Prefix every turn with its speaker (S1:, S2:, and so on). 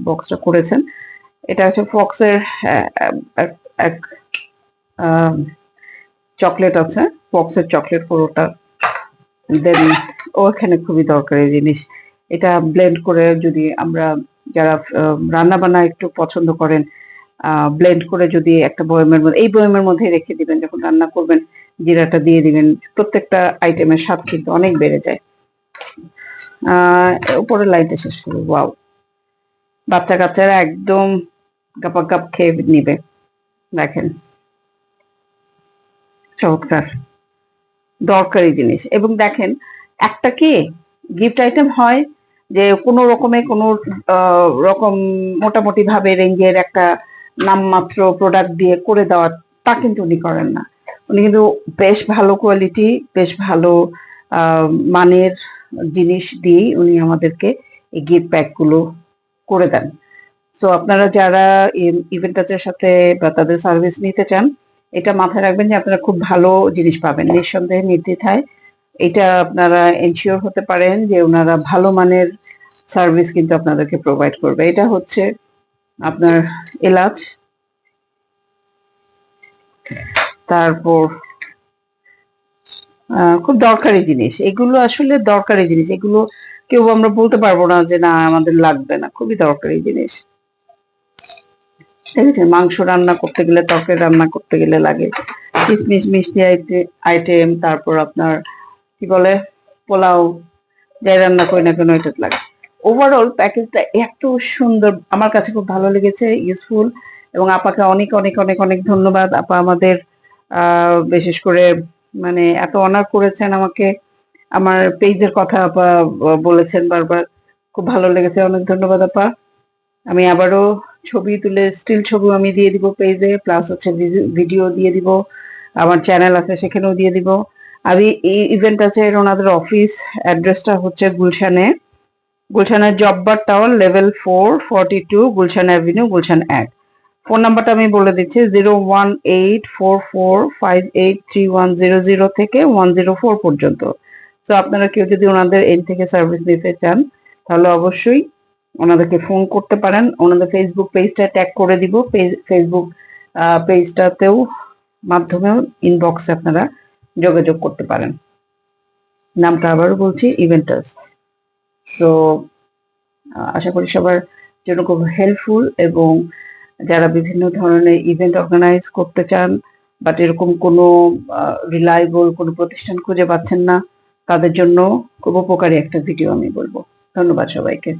S1: বক্সটা করেছেন। এটা হচ্ছে ফক্সের এক চকলেট আছে, ফক্সের চকলেট পুরোটা। দেন ওখানে খুবই দরকারি জিনিস, এটা ব্লেন্ড করে যদি আমরা যারা রান্না বান্না একটু পছন্দ করেন, ব্লেন্ড করে যদি একটা বয়মের মধ্যে, এই বয়মের মধ্যে রেখে দিবেন, যখন রান্না করবেন জিরাটা দিয়ে দিবেন, প্রত্যেকটা আইটেমের স্বাদ কিন্তু অনেক বেড়ে যায়। উপরের লাইনটা শেষ করবো। ওয়াও, বাচ্চা কাচ্চারা একদম গাপাগাপ খেয়ে নিবে। দেখেন, চমৎকার দরকারি জিনিস। এবং দেখেন, একটা কি গিফট আইটেম হয় যে কোনো রকমে কোনো রকম মোটামুটি ভাবে রেঞ্জের একটা নামমাত্র প্রোডাক্ট দিয়ে করে দেওয়ার, তা কিন্তু উনি করেন না। উনি কিন্তু বেশ ভালো কোয়ালিটি, বেশ ভালো মানের জিনিস দিয়েই উনি আমাদেরকে এই গিফট প্যাক গুলো করে দেন। সো আপনারা যারা ইভেন্ট টাচের সাথে বা তাদের সার্ভিস নিতে চান, এটা মাথায় রাখবেন যে আপনারা খুব ভালো জিনিস পাবেন, নিঃসন্দেহে নির্দ্বিধায় এটা আপনারা এনশিওর হতে পারেন যে ওনারা ভালো মানের সার্ভিস কিন্তু আপনাদেরকে প্রোভাইড করবে। এটা হচ্ছে আপনার এলাচ, তারপর খুব দরকারি জিনিস এগুলো, আসলে দরকারি জিনিস এগুলো, কেউ আমরা বলতে পারবো না যে না আমাদের লাগবে না, খুবই দরকারি জিনিস। ঠিক আছে, মাংস রান্না করতে গেলে, তরকারি রান্না করতে গেলে লাগে, কিশমিশ মিষ্টি আইটেম, তারপর আপনার কি বলে পোলাও, যাই রান্না করি না কেন এটা লাগে। ওভারঅল প্যাকেজটা এত সুন্দর, আমার কাছে খুব ভালো লেগেছে, ইউজফুল। এবং আপাকে অনেক অনেক অনেক অনেক ধন্যবাদ। আপা আমাদের বিশেষ করে মানে এত অনার করেছেন আমাকে, আমার পেজের কথা আপা বলেছেন বারবার, খুব ভালো লেগেছে, অনেক ধন্যবাদ আপা। আমি আবারও ছবি তুলে, স্টিল ছবি আমি দিয়ে দিব পেজে, প্লাস হচ্ছে ভিডিও দিয়ে দিব, আমার চ্যানেল আছে সেখানেও দিয়ে দিব। আমি এই ইভেন্ট আছে, ওনাদের অফিস অ্যাড্রেসটা হচ্ছে গুলশানের Jabbar tower level 4, 42 Gulshan avenue, Gulshan 1। Phone নাম্বারটা আমি বলে দিচ্ছি, 01844583100 থেকে 104 পর্যন্ত। তো আপনারা কেউ যদি ওনাদের এন্ড থেকে সার্ভিস নিতে চান, তাহলে অবশ্যই ওনাদেরকে ফোন করতে পারেন। ওনাদের ফেসবুক পেজটা ট্যাগ করে দিব, ফেসবুক পেজটাতেও মাধ্যমেও ইনবক্সে আপনারা যোগাযোগ করতে পারেন। নামটা আবারও বলছি, ইভেন্টাস। তো আশা করি সবার জন্য খুব হেল্পফুল, এবং যারা বিভিন্ন ধরনের ইভেন্ট অর্গানাইজ করতে চান বাট এরকম কোনো রিলায়েবল কোনো প্রতিষ্ঠান খুঁজে পাচ্ছেন না, তাদের জন্য খুব উপকারী একটা ভিডিও আমি বলবো। ধন্যবাদ সবাইকে।